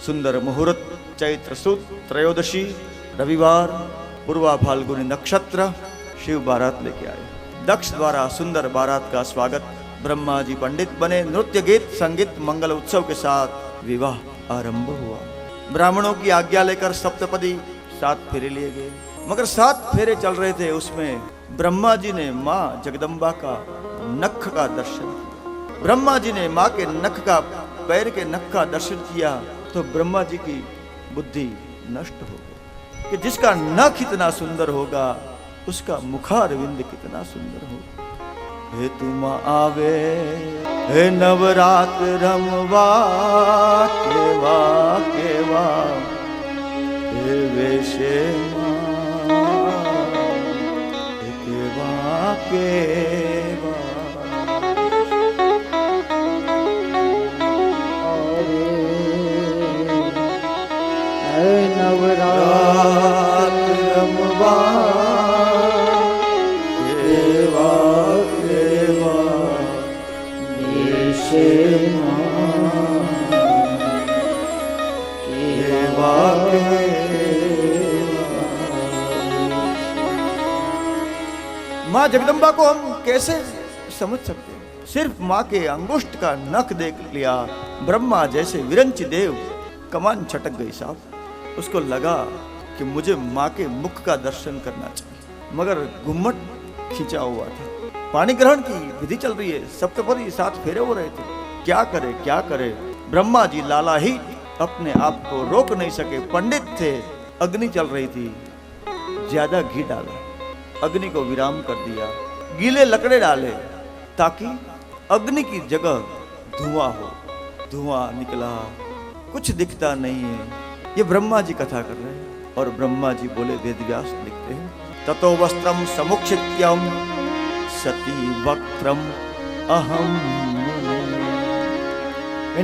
सुंदर मुहूर्त, चैत्र सुद त्रयोदशी, रविवार, पूर्वा फाल्गुनी नक्षत्र, शिव बारात लेके आए। दक्ष द्वारा सुंदर बारात का स्वागत, ब्रह्मा जी पंडित बने, नृत्य गीत संगीत मंगल उत्सव के साथ विवाह आरंभ हुआ। ब्राह्मणों की आज्ञा लेकर सप्तपदी 7 फेरे लिए गए, मगर 7 फेरे चल रहे थे, उसमें ब्रह्मा जी ने माँ जगदम्बा का नख का दर्शन किया। ब्रह्मा जी ने माँ के नख का, पैर के नख का दर्शन किया तो ब्रह्मा जी की बुद्धि नष्ट हो गई कि जिसका नख इतना सुंदर होगा उसका मुखारविंद कितना सुंदर होगा। हे तुम आवे हे नवरात्र रमवा केवा केवा हे वेशे केवा केवा हे नवरात्र रमवा केवा केवा वेशे केवा माँ जगदम्बा को हम कैसे समझ सकते हैं? सिर्फ माँ के अंगुष्ठ का नख देख लिया, ब्रह्मा जैसे विरंची देव कमान छटक गई साहब। उसको लगा कि मुझे माँ के मुख का दर्शन करना चाहिए, मगर घुम्मट खींचा हुआ था। पानी ग्रहण की विधि चल रही है, सप्तपदी 7 फेरे हो रहे थे। क्या करे क्या करे? ब्रह्मा जी लाला ही अपने आप को रोक नहीं सके। पंडित थे, अग्नि चल रही थी, ज्यादा घी डाला, अग्नि को विराम कर दिया। गीले लकड़े डाले ताकि अग्नि की जगह धुआं हो। धुआं निकला, कुछ दिखता नहीं है। ये ब्रह्मा जी कथा कर रहे हैं और ब्रह्मा जी बोले, वेदव्यास लिखते हैं, ततो वस्त्रम समुक्षित्यम सती वक्त्रम अहम।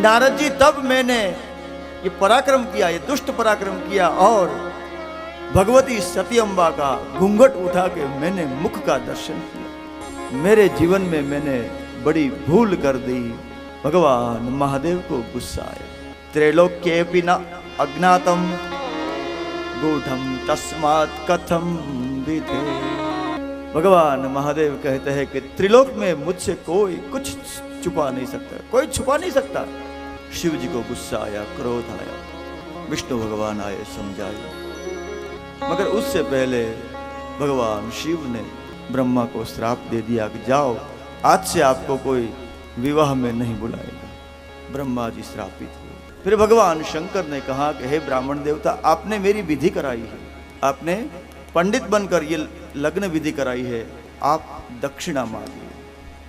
नारद जी, तब मैंने ये पराक्रम किया, ये दुष्ट पराक्रम किया और भगवती सती अम्बा का घूंघट उठा के मैंने मुख का दर्शन किया। मेरे जीवन में मैंने बड़ी भूल कर दी। भगवान महादेव को गुस्सा आया। त्रैलोक्येऽपि न अज्ञातम गूढ़म तस्मात् कथम विधे। भगवान महादेव कहते हैं कि त्रिलोक में मुझसे कोई कुछ छुपा नहीं सकता, कोई छुपा नहीं सकता। शिव जी को गुस्सा आया, क्रोध आया। विष्णु भगवान आए, समझाए, मगर उससे पहले भगवान शिव ने ब्रह्मा को श्राप दे दिया कि जाओ, आज से आपको कोई विवाह में नहीं बुलाएगा। ब्रह्मा जी श्रापित हुए। फिर भगवान शंकर ने कहा कि हे ब्राह्मण देवता, आपने मेरी विधि कराई है, आपने पंडित बनकर ये लग्न विधि कराई है, आप दक्षिणा मांगिए।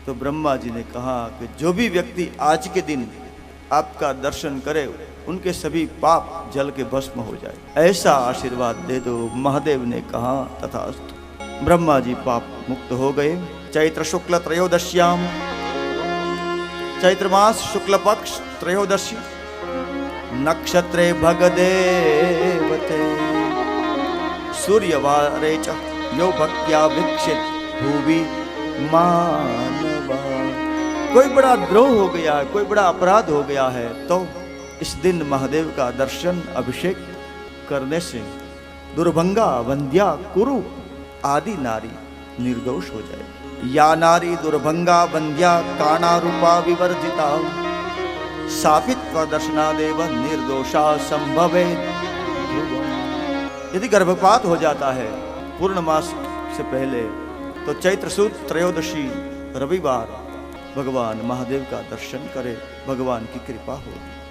तो ब्रह्मा जी ने कहा कि जो भी व्यक्ति आज के दिन आपका दर्शन करे उनके सभी पाप जल के भस्म हो जाए, ऐसा आशीर्वाद दे दो। महादेव ने कहा तथास्तु। ब्रह्मा जी पाप मुक्त हो गए। चैत्र शुक्ल त्रयोदश्याम, चैत्र मास शुक्ल पक्ष त्रयोदशी, नक्षत्रे भगदेवते सूर्यवारे च यो भक्त्या वीक्षित भूवि मानवा। कोई बड़ा द्रोह हो गया है, कोई बड़ा अपराध हो गया है, तो इस दिन महादेव का दर्शन अभिषेक करने से दुर्भंगा वंद्या कुरु आदि नारी निर्दोष हो जाए। या नारी दुर्भंगा वंद्या काणारूपा विवर्जिता सापित्व दर्शनादेव निर्दोषा संभवे। यदि गर्भपात हो जाता है पूर्णमास से पहले तो चैत्र सुद त्रयोदशी रविवार भगवान महादेव का दर्शन करे, भगवान की कृपा होगी।